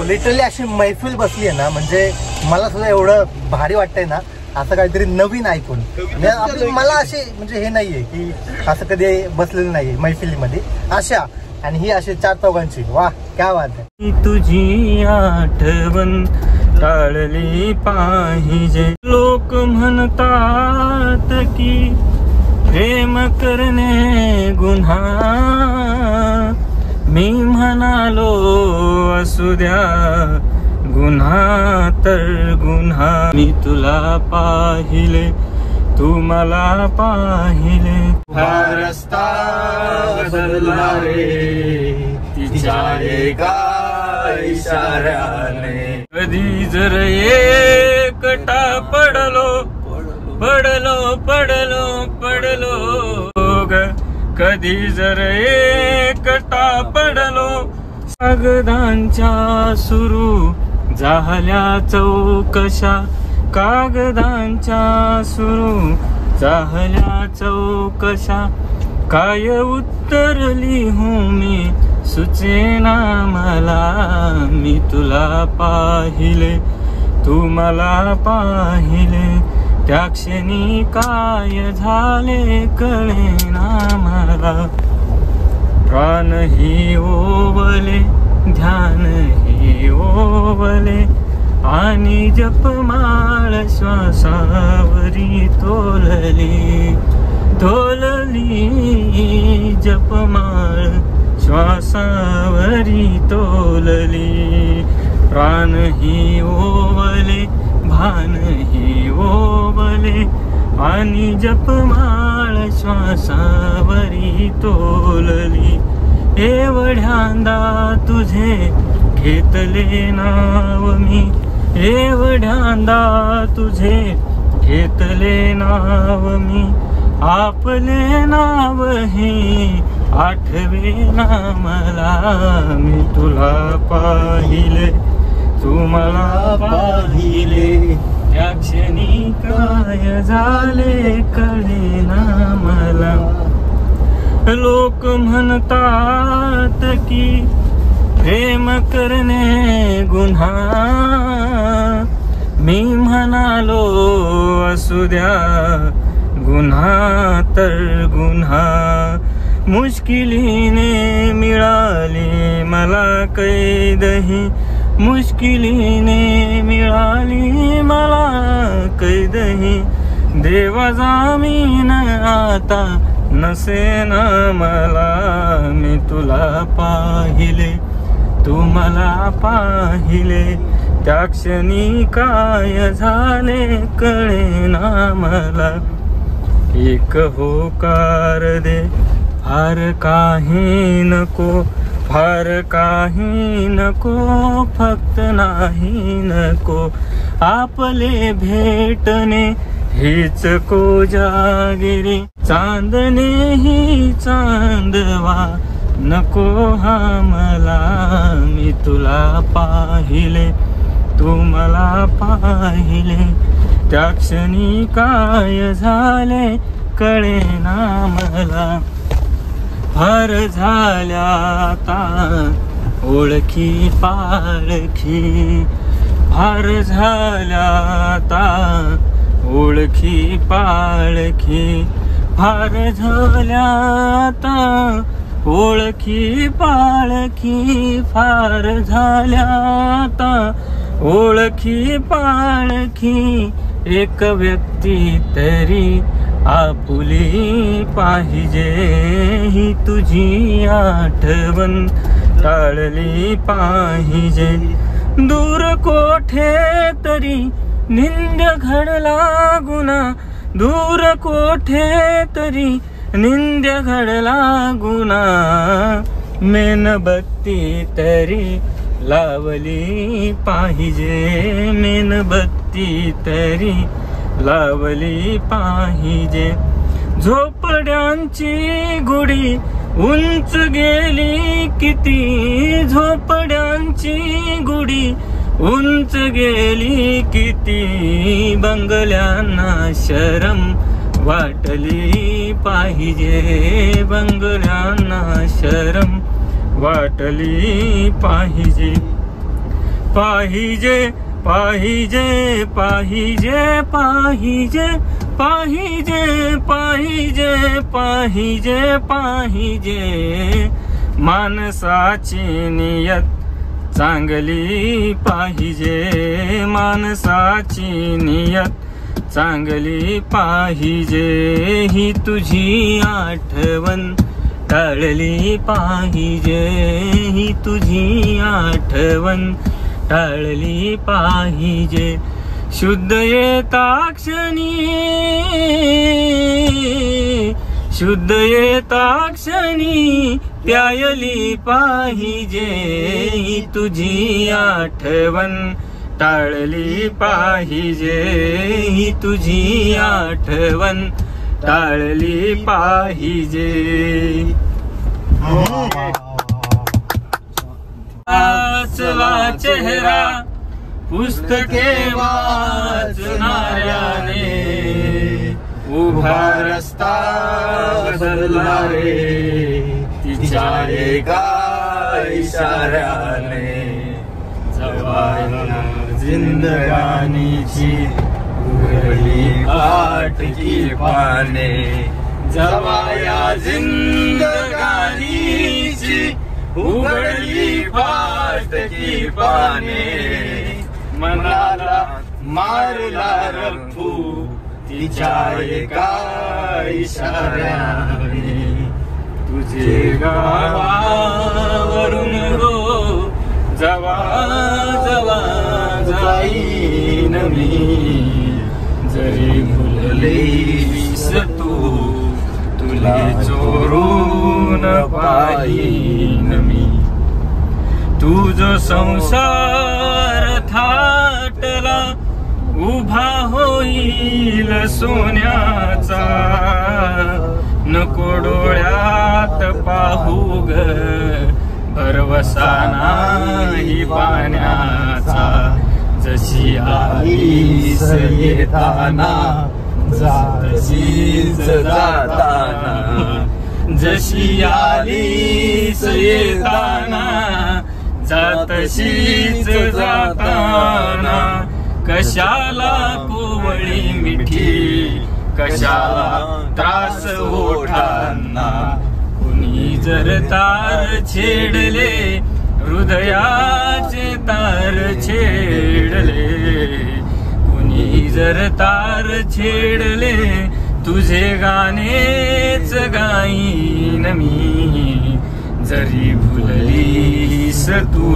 Wow, literally अशी मैफिल बसली आहे ना, म्हणजे मला सुद्धा एवढं भारी वाटतंय ना, असं काहीतरी नवीन ऐकून. मला असे म्हणजे हे नाहीये की असं कधी बसलेलं नाहीये मैफिलीमध्ये अशा, आणि ही अशी 4 चौघांची. वा, क्या बात आहे. तुझी आठवण टाळली पाहिजे. लोक म्हणतात की प्रेम करणे गुन्हा, मी म्हणालो असू द्या गुन्हा तर गुन्हा. मी तुला पाहिले, तू मला पाहिले, हा रस्ता बदलला रे तिच्या एका इशाऱ्याने. कधी जर एकटा पडलो पडलो पडलो पडलो ग, कधी जर एकटा पडलो. कागदांच्या सुरू झाल्या चौकशा, कागदांच्या सुरू झाल्या चौकशा. काय उत्तर लिहू मी सुचेना मला. मी तुला पाहिले, तू मला पाहिले, त्या क्षणी काय झाले कळेना मला. प्राण ही ओवले, ध्यान ही ओवले, आणि जपमाळ श्वासावरी तोलली तोलली. जपमाळ श्वासावरी तोलली. प्राण ही ओवले, भान ही ओवले, आणि जपमाळ श्वासावरी तोलली. एवढ्यांदा तुझे घेतले नाव मी, एवढ्यांदा तुझे घेतले नाव मी. आपले नाव हे आठवेना मला. मी तुला पाहिले, तू मला पाहिले, त्या क्षणी काय झाले कळेना मला. लोक म्हणतात की प्रेम करणे गुन्हा, मी म्हणालो असू द्या गुन्हा तर गुन्हा. मुश्किलीने मिळाली मला कैदही, मुश्किलीने मिळाली मला कैदही. देवा जामीन आता नसेना मला. मी तुला पाहिले, तू मला पाहिले, त्या क्षणी काय झाले कळेना मला. एक होकार दे, फार काही नको, फार काही नको, फक्त नाही नको. आपले भेटणे हीच कोजागिरी, चांदणे ही चांदवा नको हा मला. मी तुला पाहिले, तू मला पाहिले, त्या क्षणी काय झाले कळेना मला. फार झाल्या आता ओळखी पाळखी, फार झाल्या आता ओळखी पाळखी, फार झाल्या आता ओळखी पाळखी, फार झाल्या आता ओळखी पाळखी. एक व्यक्ती तरी आपुली पाहिजे, ही तुझी आठवण टाळली पाहिजे. दूर कोठे तरी निंद घडला गुन्हा, दूर कोठे तरी निंद घडला गुन्हा. मेणबत्ती तरी लावली पाहिजे, मेणबत्ती तरी लावली पाहिजे. झोपड्यांची गुढी उंच गेली किती, झोपड्यांची गुढी उंच गेली किती. बंगल्यांना शरम वाटली पाहिजे, बंगल्यांना शरम वाटली पाहिजे. पाहिजे पाहिजे पाहिजे पाहिजे पाहिजे पाहिजे पाहिजे पाहिजे माणसाची नियत चांगली पाहिजे माणसाची नियत चांगली पाहिजे ही तुझी आठवण टाळली पाहिजे ही तुझी आठवण टाळली पाहिजे शुद्ध येताक्षणी प्यायली पाहिजे ही तुझी आठवण टाळली पाहिजे ही तुझी आठवण टाळली पाहिजे वाचला चेहरा पुस्तके वाचणाऱ्याने उभा रस्ता बदलला रे तिच्या एका इशाऱ्याने जवाया जिंदगानीची उघडली फाटकी पाने जवाया जिंदगानीची उघडली फाटकी पाने मनाला मारला रफू तिच्या एका इशाऱ्याने तुझे गावावरून हो जवा जवा जाईन मी जरी भुललीस तू तुला चोरून पाहीन मी तुझं संसार थाटला उभा होईल सोन्याचा नको डोळ्यात पाहू ग भरवसा नाही पाण्याचा जशी आलीस येताना तशीच जाताना जशी आलीस येताना तशीच जाताना कशाला कोवळी मिठी कशाला त्रास ओठांना कुणी जर तार छेडले हृदयाचे तार छेडले कुणी जर तार छेडले तुझे गाणेच गाईन मी जरी भुललीस तू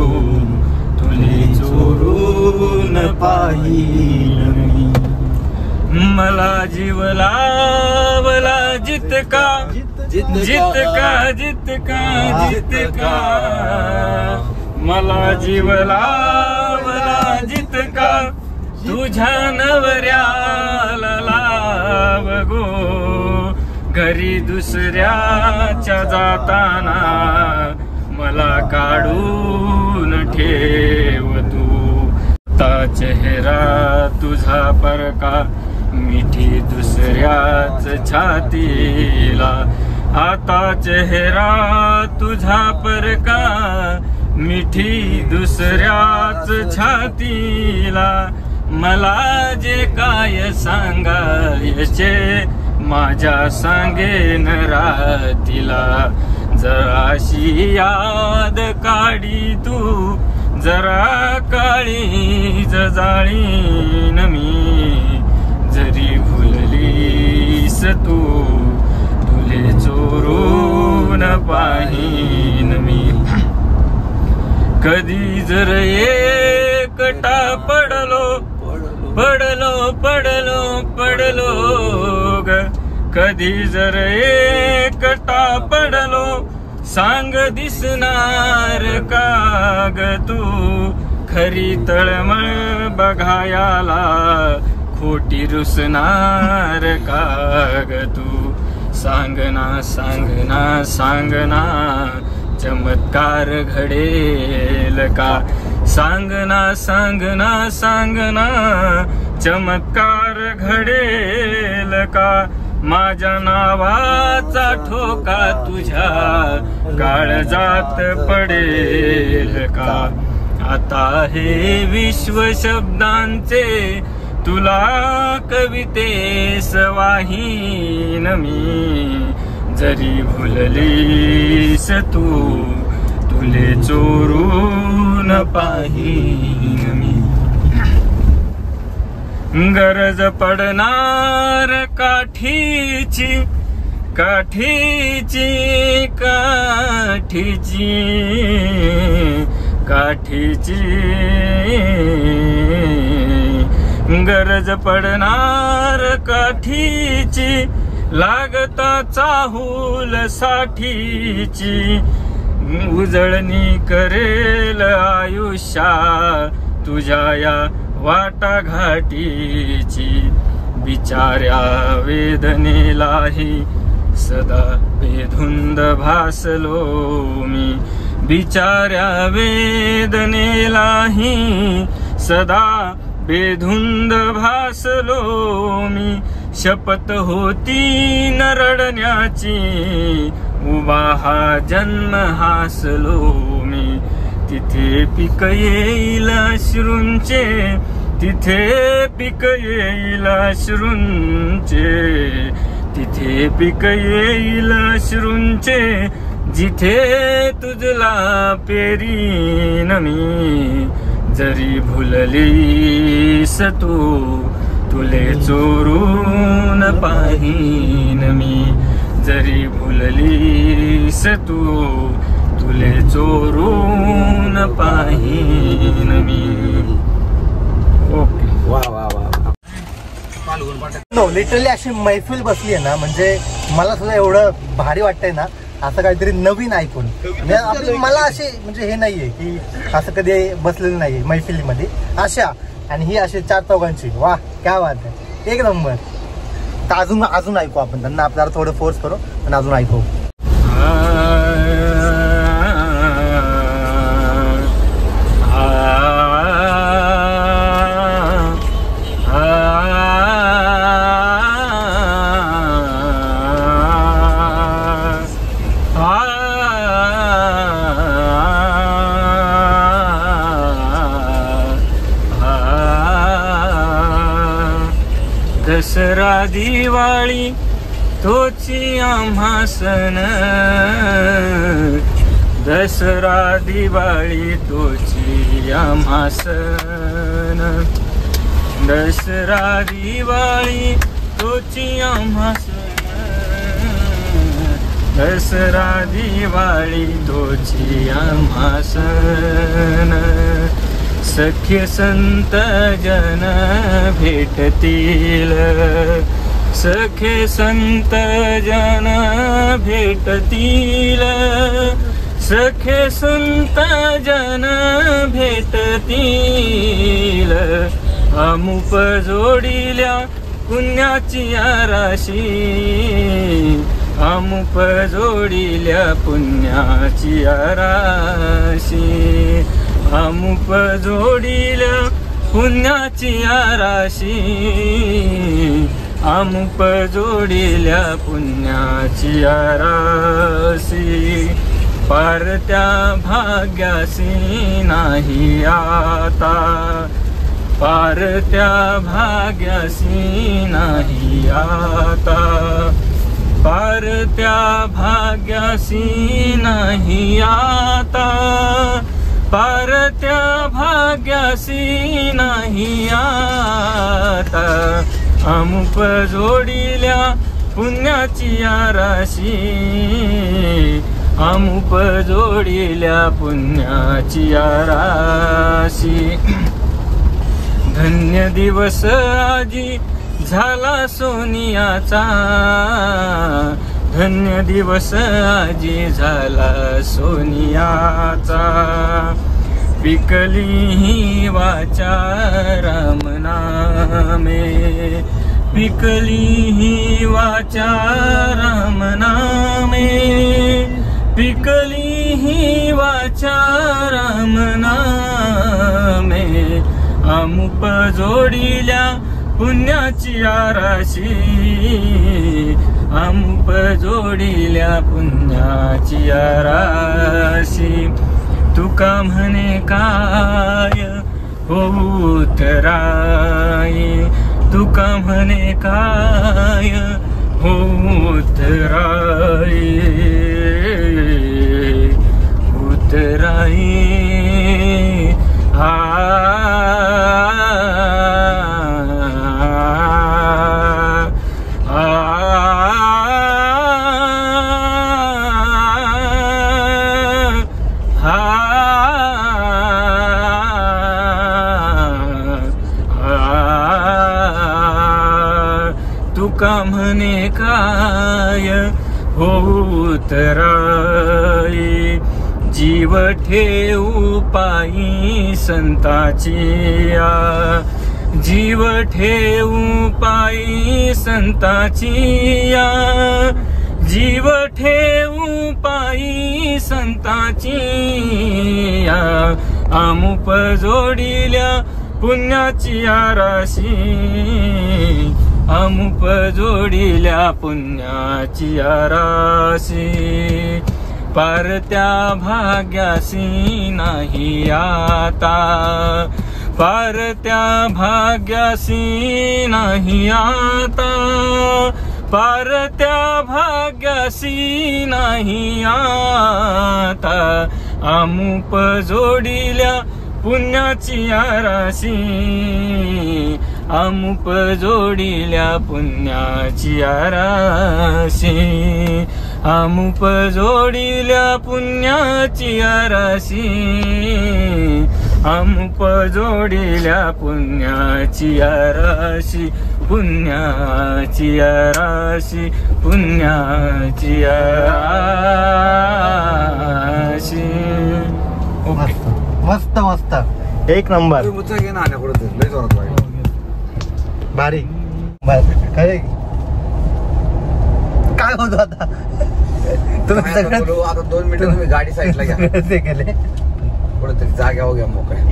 तुले चोरून पाहीन मी मला जीव लावला जितका जितका जितका जितका मला जीव लावला जितका तुझ्या नवऱ्याला लाव गो घरी दुसऱ्याच्या जाताना मला काढून ठेव तू ता चेहरा तुझा परका मिठी दुसऱ्याच छातीला आता चेहरा तुझा परका मिठी दुसऱ्याच छातीला मला जे काय सांगायचे माझ्या सांगेन रातीला जराशी याद काढी तू जरा काळी जाळीन मी जरी भुललीस तू तुले चोरून पाहीन मी कधी जर एकटा पडलो ग कधी जर एकटा पडलो सांग दिसणार का ग तू खरी तळमळ बघायाला खोटी रुसणार का ग तू सांगना सांगना सांगना चमत्कार घडेल का सांगना सांगना सांगना चमत्कार घडेल का माझ्या नावाचा ठोका तुझ्या काळजात पडेल का आता हे विश्व शब्दांचे तुला कवितेस वाहीन मी. जरी भुललीस तू तुले चोरून पाहीन मी. गरज पडणार काठीची काठीची काठीची काठीची. गरज पडणार काठीची लागता चाहूल साठीची. उजळणी करेल आयुष्या तुझ्या या वाटाघाटीची. बिचाऱ्या वेदनेलाही सदा बेधुंद भासलो मी. बिचाऱ्या वेदनेलाही सदा बेधुंद भासलो मी. शपथ होती न रडण्याची उभा हा जन्म हासलो मी. तिथे पीक येईल अश्रूंचे तिथे पीक येईल अश्रूंचे. तिथे पीक येईल अश्रूंचे जिथे तुझला पेरीन मी. जरी भुललीस तू तुले चोरून पाहीन मी. जरी भुललीस तू तुले चोरून पाहीन मी. ओके. वा वा वा. लिटरली अशी मैफिल बसली आहे ना, म्हणजे मला सुद्धा एवढं भारी वाटतंय ना असं काहीतरी नवीन ऐकून. मला असे म्हणजे हे नाहीये की असं कधी बसलेलं नाहीये मैफिलीमध्ये अशा. आणि ही अशी 4 चौघांची. वा क्या बात आहे, एक नंबर. तर अजून ऐकू आपण त्यांना. आपल्याला थोडं फोर्स करू आणि अजून ऐकू. दसरा दिवाळी तोची आम्हा सण. दसरा दिवाळी तोची आम्हा सण. दसरा दिवाळी तोची आम्हा सण. दसरा दिवाळी तोची आम्हा सण. सख्य संत जन भेटतील. सखे संत जन भेटतील. सखे संत जन भेटतील. अमुप जोडिल्या पुण्याची राशी. अमुप जोडिल्या पुण्याची राशी. अमुप जोडिल्या पुण्याची राशी. अमुप जोडिल्या पुण्याची राशी. पारत्या भाग्यासी नाही आता. पारत्या भाग्यासी नाही आता. पारत्या भाग्यासी नाही आता. पारत्या भाग्यासी नाही आता. अमुप जोडिल्या पुण्याची राशी. अमुप जोडिल्या पुण्याची राशी. धन्य दिवस आजी झाला सोनियाचा. धन्य दिवस आजी झाला सोनियाचा. पिकली ही वाचा राम नामे. पिकली ही वाचा राम नामे. पिकली ही वाचा राम नामे. अमुप जोडिल्या पुण्याची राशी. अमुप जोडिल्या पुण्याची राशी. तुका म्हणे काय होऊत राये, तुका म्हणे काय होऊत राये, होत राये आ तुका म्हणे काय होऊत राये, जीव ठेवू पायी संताचिया, जीव ठेवू पायी संताचिया, जीव ठेवू पायी संताचिया, अमुप जोडिल्या पुण्याची राशी, अमुप जोडिल्या पुण्याची राशी, पारत्या भाग्यासी नाही आता, पारत्या भाग्यासी नाही आता, पारत्या भाग्यासी नाही आता, अमुप जोडिल्या पुण्याची राशी, अमुप जोडिल्या पुण्याची राशी, अमुप जोडिल्या पुण्याची राशी, अमुप जोडिल्या पुण्याची राशी, पुण्याची राशी, पुण्याची राशी. मस्त मस्त मस्त एक नंबर भारी. बस काय काय होतो आता तुम्ही सगळं आता 2 मिनिटं तुम्ही गाडी साईडला घ्या, ते केले कुठेतरी जाग्या हो घ्या मोकळ्या.